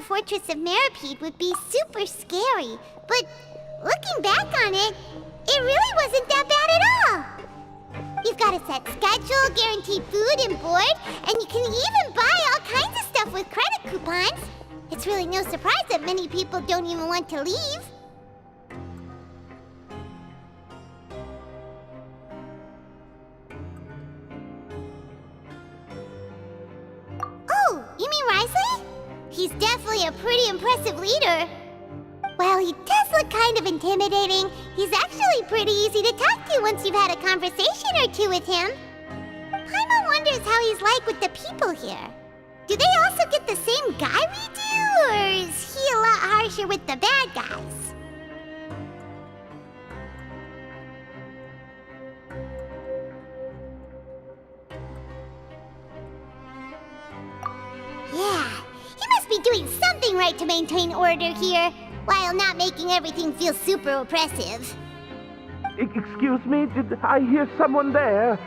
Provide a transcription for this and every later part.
Fortress of Meropide would be super scary, but looking back on it, it really wasn't that bad at all. You've got a set schedule, guaranteed food and board, and you can even buy all kinds of stuff with credit coupons. It's really no surprise that many people don't even want to leave. Oh, you mean Wriothesley? He's definitely a pretty impressive leader. Well, he does look kind of intimidating. He's actually pretty easy to talk to once you've had a conversation or two with him. Paimon wonders how he's like with the people here. Do they also get the same guy we do, or is he a lot harsher with the bad guys? Yeah, he must be doing something right to maintain order here, while not making everything feel super oppressive. Excuse me, did I hear someone there?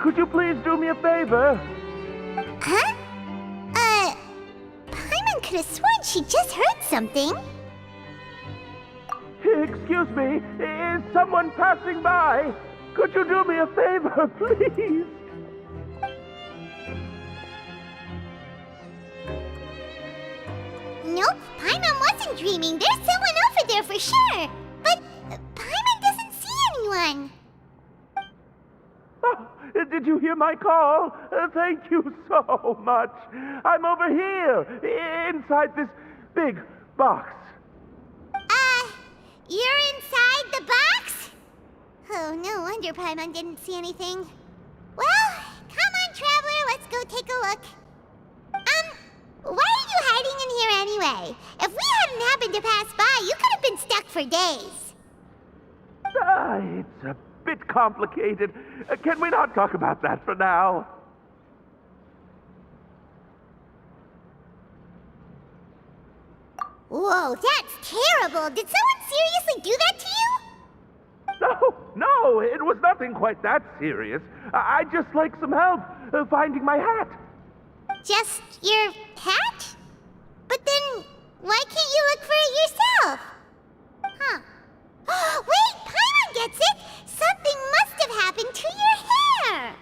Could you please do me a favor? Huh? Paimon could have sworn she just heard something. Excuse me, is someone passing by? Could you do me a favor, please? Nope, Paimon wasn't dreaming. There's someone over there for sure. But Paimon doesn't see anyone. Oh, did you hear my call? Thank you so much. I'm over here, inside this big box. You're inside the box? Oh, no wonder Paimon didn't see anything. Well, come on, Traveler, let's go take a look. Why are you hiding in here anyway? If we hadn't happened to pass by, you could have been stuck for days. It's a bit complicated. Can we not talk about that for now? Whoa, that's terrible. Did someone seriously do that to you? No, it was nothing quite that serious. I'd just like some help finding my hat. Just your hat? But then, why can't you look for it yourself? Huh. Wait, Paimon gets it! Something must have happened to your hair!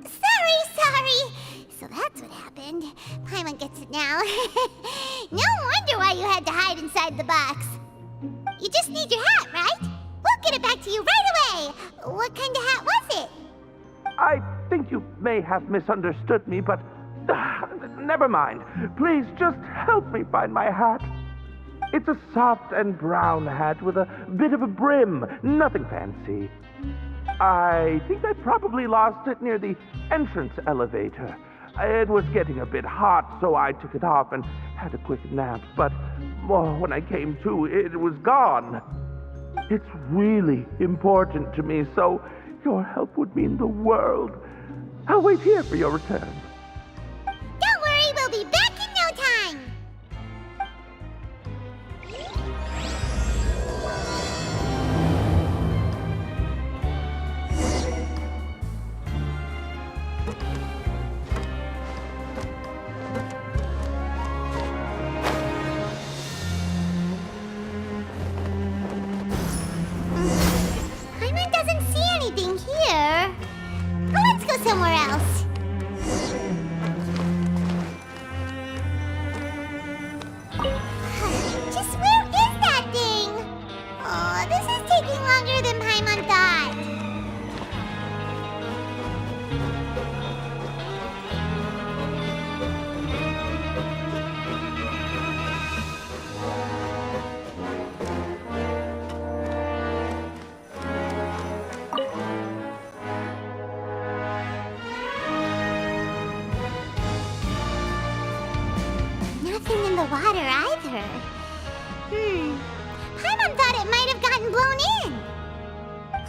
Sorry. So that's what happened. Paimon gets it now. No wonder why you had to hide inside the box. You just need your hat, right? We'll get it back to you right away. What kind of hat was it? I think you may have misunderstood me, but never mind. Please just help me find my hat. It's a soft and brown hat with a bit of a brim. Nothing fancy. I think I probably lost it near the entrance elevator. It was getting a bit hot, so I took it off and had a quick nap. But when I came to, it was gone. It's really important to me, so your help would mean the world. I'll wait here for your return. Don't worry, we'll be back in no time. Paimon doesn't see anything here. Well, let's go somewhere else. Just where is that thing? Oh, this is taking longer than Paimon thought. Nothing in the water either. Paimon thought it might have gotten blown in.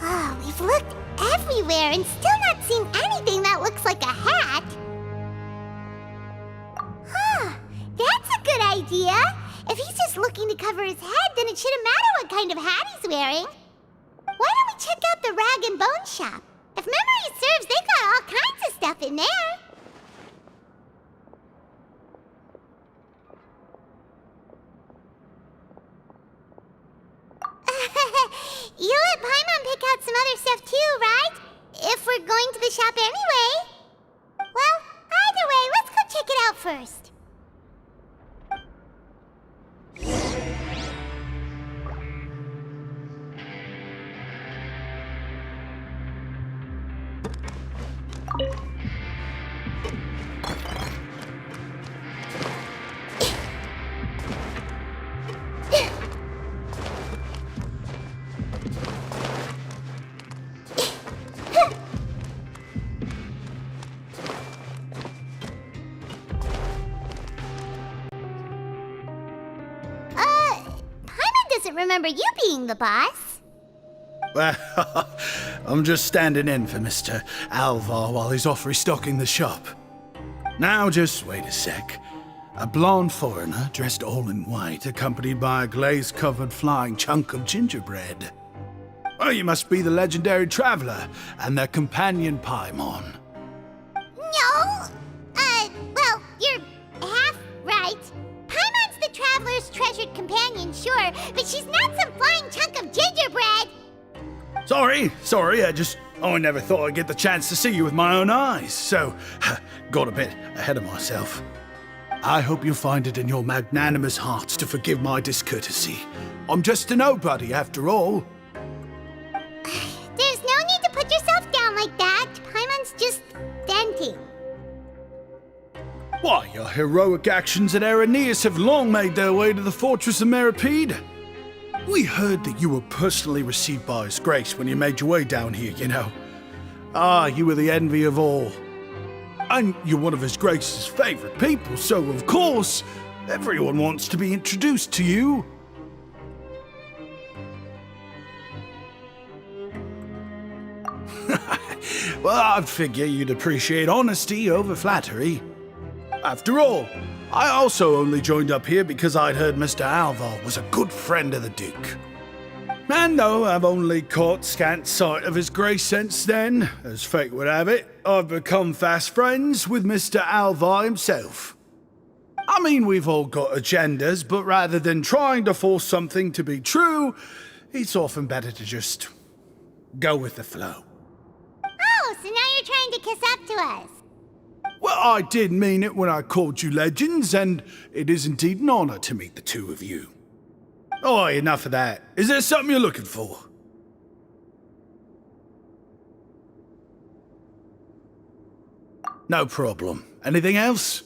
Oh, we've looked everywhere and still not seen anything that looks like a hat. Huh, that's a good idea. If he's just looking to cover his head, then it shouldn't matter what kind of hat he's wearing. Why don't we the Rag and Bone Shop. If memory serves, they got all kinds of stuff in there. You let Paimon pick out some other stuff too, right? If we're going to the shop anyway. Well, either way, let's go check it out first. Remember you being the boss. Well, I'm just standing in for Mr. Alvar while he's off restocking the shop. Now, just wait a sec. A blonde foreigner, dressed all in white, accompanied by a glaze-covered flying chunk of gingerbread. Oh, you must be the legendary traveler and their companion Paimon. No! Well, you're half right. Paimon's the traveler's treasured companion, sure, but she's not some flying chunk of gingerbread! Sorry, I never thought I'd get the chance to see you with my own eyes, so got a bit ahead of myself. I hope you find it in your magnanimous hearts to forgive my discourtesy. I'm just a nobody, after all. There's no need to put yourself down like that. Paimon's just venting. Why, your heroic actions at Araneus have long made their way to the Fortress of Meropide. We heard that you were personally received by His Grace when you made your way down here, you know. You were the envy of all. And you're one of His Grace's favorite people, so of course, everyone wants to be introduced to you. Well, I'd figure you'd appreciate honesty over flattery. After all, I also only joined up here because I'd heard Mr. Alvar was a good friend of the Duke. And though I've only caught scant sight of His Grace since then, as fate would have it, I've become fast friends with Mr. Alvar himself. I mean, we've all got agendas, but rather than trying to force something to be true, it's often better to just go with the flow. Oh, so now you're trying to kiss up to us. Well, I did mean it when I called you legends, and it is indeed an honor to meet the two of you. Oh, enough of that. Is there something you're looking for? No problem. Anything else?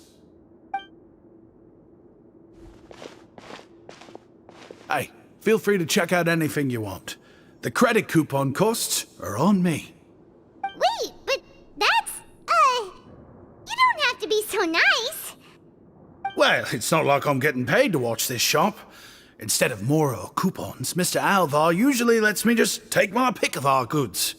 Hey, feel free to check out anything you want. The credit coupon costs are on me. Wait, but that's, you don't have to be so nice. Well, it's not like I'm getting paid to watch this shop. Instead of more or coupons, Mr. Alvar usually lets me just take my pick of our goods.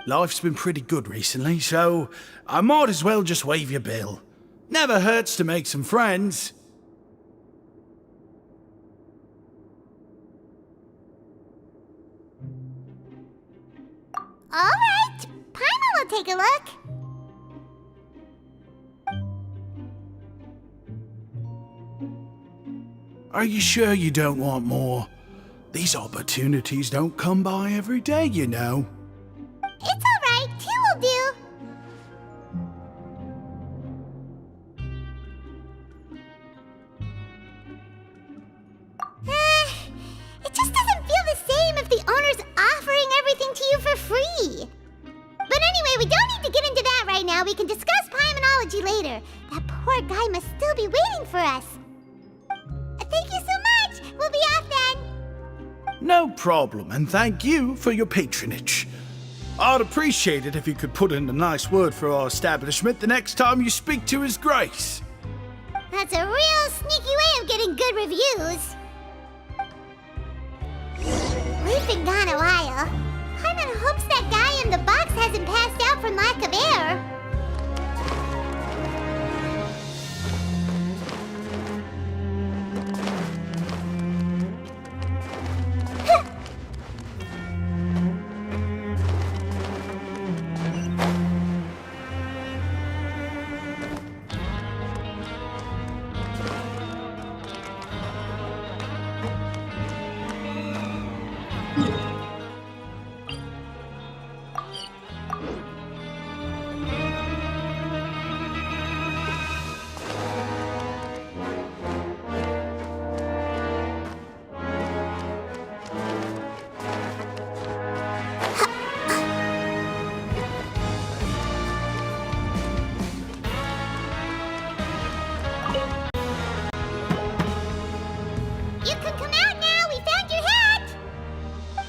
Life's been pretty good recently, so I might as well just waive your bill. Never hurts to make some friends. All right, Paimon will take a look. Are you sure you don't want more? These opportunities don't come by every day, you know. It's all right, two will do. It just doesn't feel the same if the owner's offering everything to you for free. But anyway, we don't need to get into that right now. We can discuss Paimonology later. That poor guy must still be waiting for us. Thank you so much. We'll be off then. No problem, and thank you for your patronage. I'd appreciate it if you could put in a nice word for our establishment the next time you speak to His Grace. That's a real sneaky way of getting good reviews. We've been gone a while. Paimon hopes that guy in the box hasn't passed out from lack of air.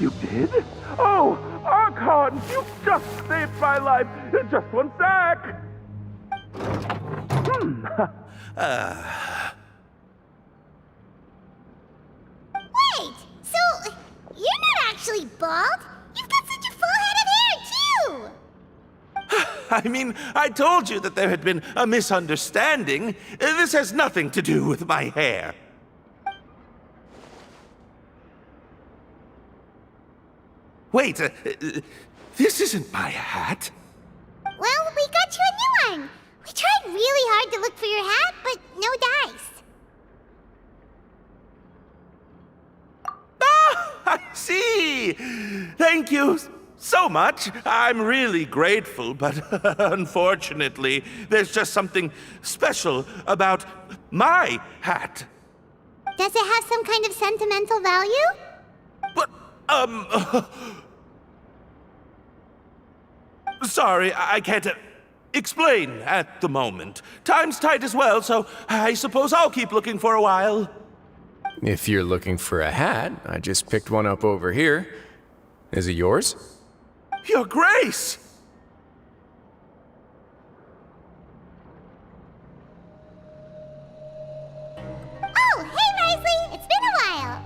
You did? Oh, Archon, you just saved my life. Just one sec. Wait, so you're not actually bald? You've got such a full head of hair, too! I mean, I told you that there had been a misunderstanding. This has nothing to do with my hair. Wait, this isn't my hat. Well, we got you a new one. We tried really hard to look for your hat, but no dice. Ah, I see. Thank you so much. I'm really grateful, but unfortunately, there's just something special about my hat. Does it have some kind of sentimental value? But, sorry, I can't explain at the moment. Time's tight as well, so I suppose I'll keep looking for a while. If you're looking for a hat, I just picked one up over here. Is it yours? Your Grace! Oh, hey, Wriothesley! It's been a while!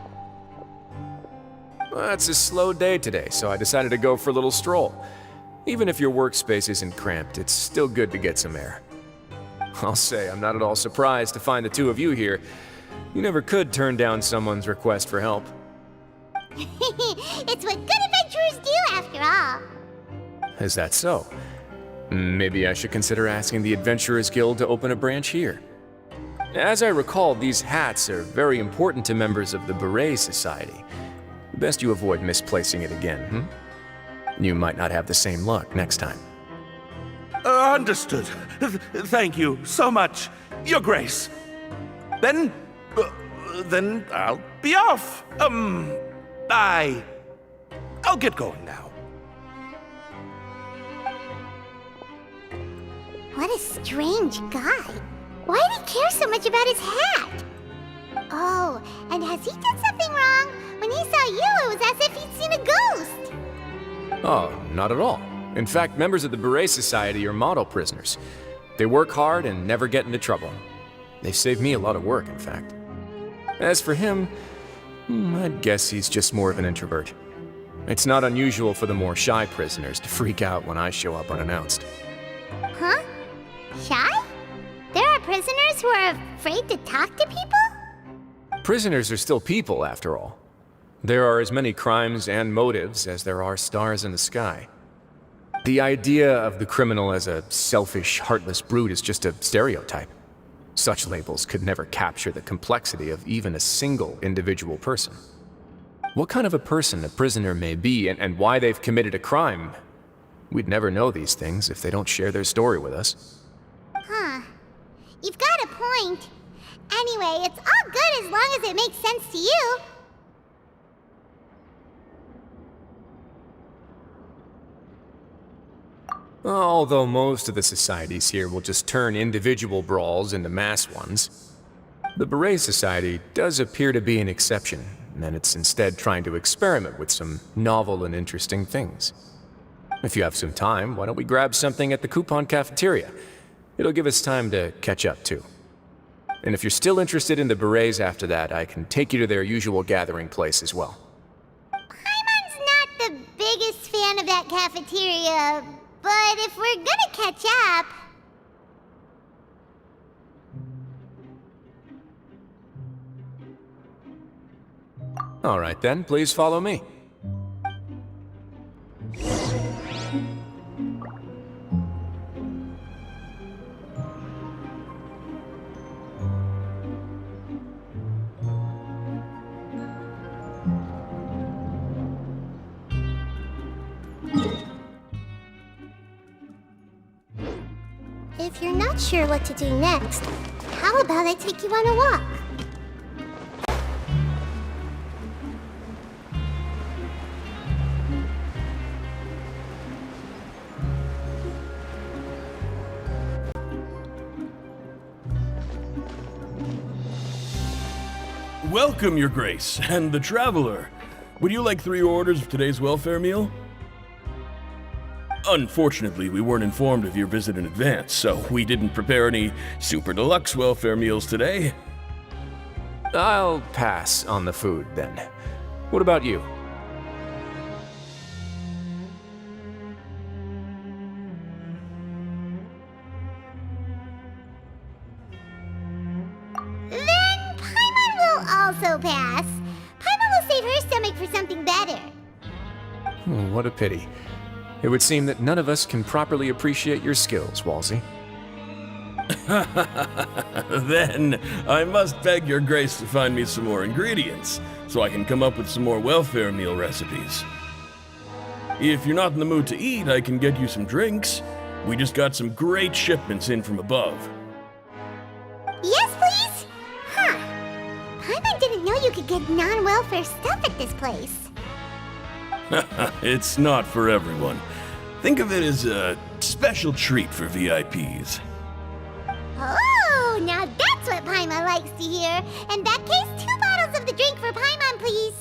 Well, it's a slow day today, so I decided to go for a little stroll. Even if your workspace isn't cramped, it's still good to get some air. I'll say, I'm not at all surprised to find the two of you here. You never could turn down someone's request for help. It's what good adventurers do, after all. Is that so? Maybe I should consider asking the Adventurers Guild to open a branch here. As I recall, these hats are very important to members of the Beret Society. Best you avoid misplacing it again, You might not have the same luck next time. Understood. Thank you so much, Your Grace. Then I'll be off. I'll get going now. What a strange guy. Why did he care so much about his hat? Oh, and has he done something wrong? When he saw you, it was as if he'd seen a ghost. Oh, not at all. In fact, members of the Beret Society are model prisoners. They work hard and never get into trouble. They've saved me a lot of work, in fact. As for him, I'd guess he's just more of an introvert. It's not unusual for the more shy prisoners to freak out when I show up unannounced. Huh? Shy? There are prisoners who are afraid to talk to people? Prisoners are still people, after all. There are as many crimes and motives as there are stars in the sky. The idea of the criminal as a selfish, heartless brute is just a stereotype. Such labels could never capture the complexity of even a single individual person. What kind of a person a prisoner may be and why they've committed a crime, we'd never know these things if they don't share their story with us. Huh. You've got a point. Anyway, it's all good as long as it makes sense to you. Although most of the societies here will just turn individual brawls into mass ones, the Beret Society does appear to be an exception, and it's instead trying to experiment with some novel and interesting things. If you have some time, why don't we grab something at the coupon cafeteria? It'll give us time to catch up, too. And if you're still interested in the Berets after that, I can take you to their usual gathering place as well. Paimon's not the biggest fan of that cafeteria, but if we're gonna catch up... All right then, please follow me. If you're not sure what to do next, how about I take you on a walk? Welcome, Your Grace, and the Traveler. Would you like 3 orders of today's welfare meal? Unfortunately, we weren't informed of your visit in advance, so we didn't prepare any super deluxe welfare meals today. I'll pass on the food, then. What about you? Then Paimon will also pass. Paimon will save her stomach for something better. What a pity. It would seem that none of us can properly appreciate your skills, Walsey. Then I must beg your grace to find me some more ingredients, so I can come up with some more welfare meal recipes. If you're not in the mood to eat, I can get you some drinks. We just got some great shipments in from above. Yes, please? Huh. Paimon didn't know you could get non-welfare stuff at this place. It's not for everyone. Think of it as a special treat for VIPs. Oh, now that's what Paimon likes to hear. In that case, 2 bottles of the drink for Paimon, please.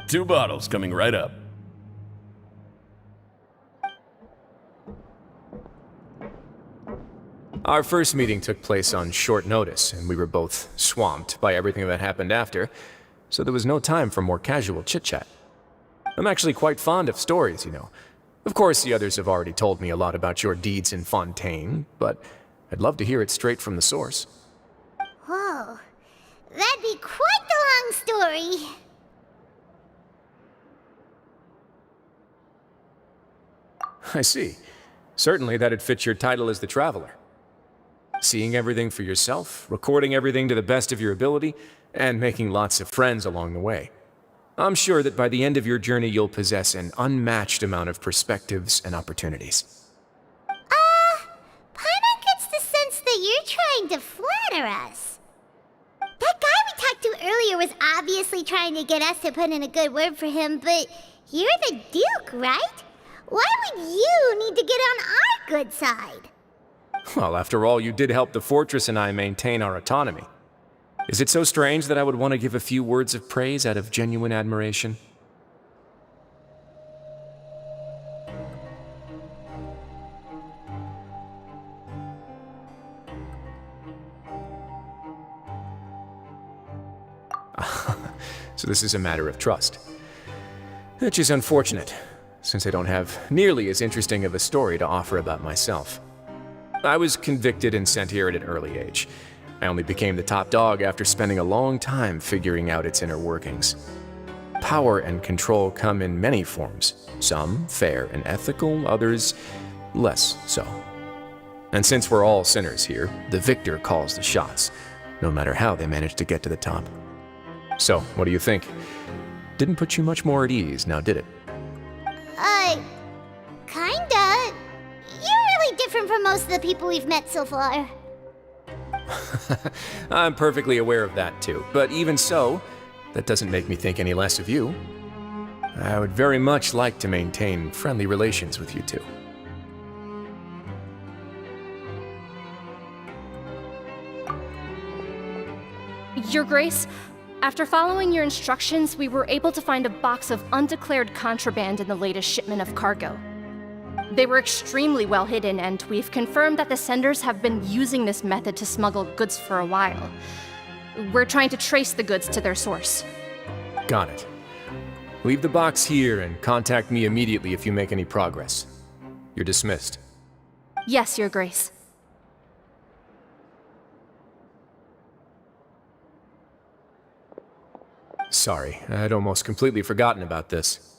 2 bottles coming right up. Our first meeting took place on short notice, and we were both swamped by everything that happened after, so there was no time for more casual chit-chat. I'm actually quite fond of stories, you know. Of course, the others have already told me a lot about your deeds in Fontaine, but I'd love to hear it straight from the source. Whoa. That'd be quite the long story. I see. Certainly that'd fit your title as the Traveler. Seeing everything for yourself, recording everything to the best of your ability, and making lots of friends along the way. I'm sure that by the end of your journey you'll possess an unmatched amount of perspectives and opportunities. Paimon gets the sense that you're trying to flatter us. That guy we talked to earlier was obviously trying to get us to put in a good word for him, but you're the Duke, right? Why would you need to get on our good side? Well, after all, you did help the Fortress and I maintain our autonomy. Is it so strange that I would want to give a few words of praise out of genuine admiration? So this is a matter of trust. Which is unfortunate, since I don't have nearly as interesting of a story to offer about myself. I was convicted and sent here at an early age. I only became the top dog after spending a long time figuring out its inner workings. Power and control come in many forms, some fair and ethical, others less so. And since we're all sinners here, the victor calls the shots, no matter how they manage to get to the top. So, what do you think? Didn't put you much more at ease, now did it? Kinda. You're really different from most of the people we've met so far. I'm perfectly aware of that too, but even so, that doesn't make me think any less of you. I would very much like to maintain friendly relations with you two. Your Grace, after following your instructions, we were able to find a box of undeclared contraband in the latest shipment of cargo. They were extremely well hidden, and we've confirmed that the senders have been using this method to smuggle goods for a while. We're trying to trace the goods to their source. Got it. Leave the box here and contact me immediately if you make any progress. You're dismissed. Yes, Your Grace. Sorry, I'd almost completely forgotten about this.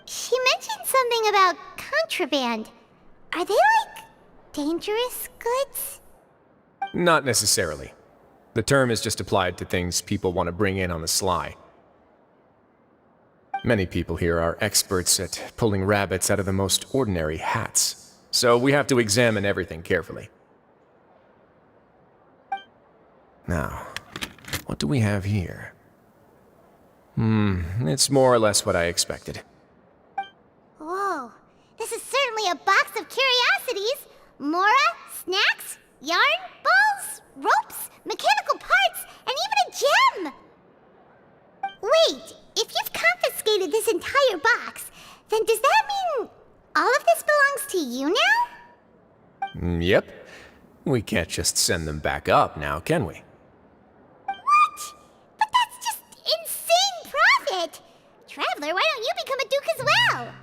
She mentioned something about contraband. Are they like dangerous goods? Not necessarily. The term is just applied to things people want to bring in on the sly. Many people here are experts at pulling rabbits out of the most ordinary hats, so we have to examine everything carefully. Now, what do we have here? It's more or less what I expected. Whoa, this is certainly a box of curiosities. Mora, snacks, yarn, balls, ropes, mechanical parts, and even a gem! Wait, if you've come Then does that mean all of this belongs to you now? Yep. We can't just send them back up now, can we? What? But that's just insane profit! Traveler, why don't you become a duke as well?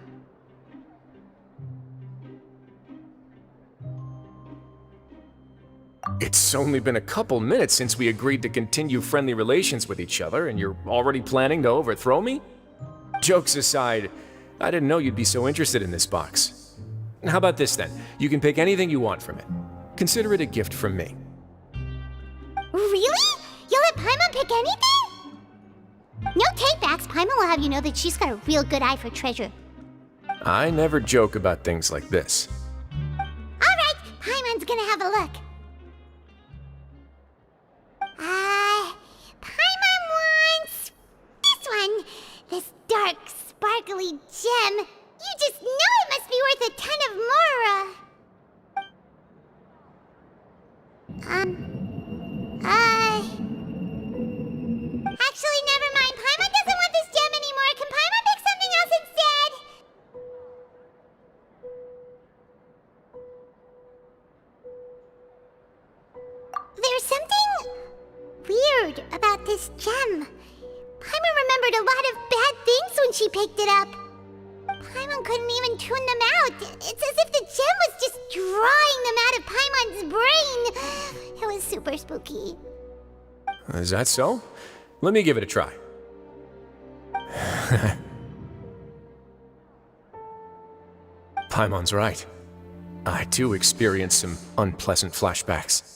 It's only been a couple minutes since we agreed to continue friendly relations with each other, and you're already planning to overthrow me? Jokes aside, I didn't know you'd be so interested in this box. How about this then? You can pick anything you want from it. Consider it a gift from me. Really? You'll let Paimon pick anything? No takebacks. Paimon will have you know that she's got a real good eye for treasure. I never joke about things like this. Alright, Paimon's gonna have a look. Paimon wants this one. This dark, sparkly gem. You just know it must be worth a ton of mora. Actually, never mind. Paimon doesn't want this gem anymore. Can Paimon pick something else instead? There's something weird about this gem. Paimon remembered a lot of bad things when she picked it up. Paimon couldn't even tune them out. It's as if the gem was just drawing them out of Paimon's brain. It was super spooky. Is that so? Let me give it a try. Paimon's right. I too experienced some unpleasant flashbacks.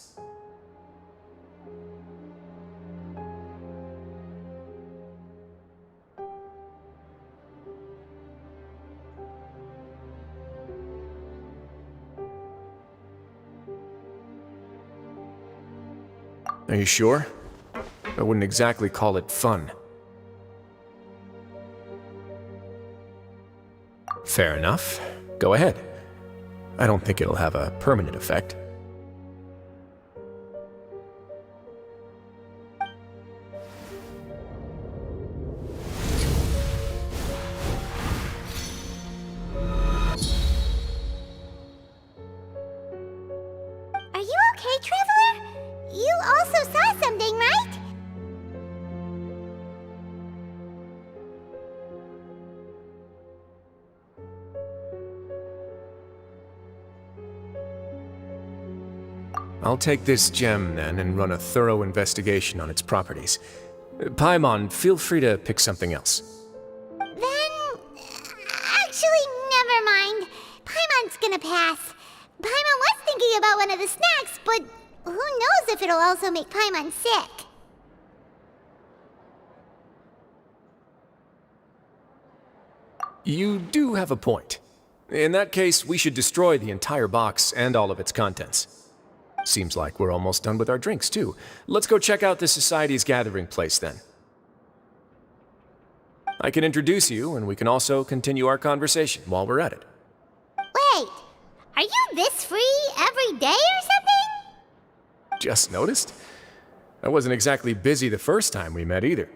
Are you sure? I wouldn't exactly call it fun. Fair enough. Go ahead. I don't think it'll have a permanent effect. Are you okay, Traveler? You also saw something, right? I'll take this gem then and run a thorough investigation on its properties. Paimon, feel free to pick something else. Then... actually, never mind. Paimon's gonna pass. Paimon was thinking about one of the snacks, but who knows if it'll also make Paimon sick. You do have a point. In that case, we should destroy the entire box and all of its contents. Seems like we're almost done with our drinks, too. Let's go check out the Society's gathering place, then. I can introduce you, and we can also continue our conversation while we're at it. Wait, are you this free every day or something? Just noticed? I wasn't exactly busy the first time we met, either.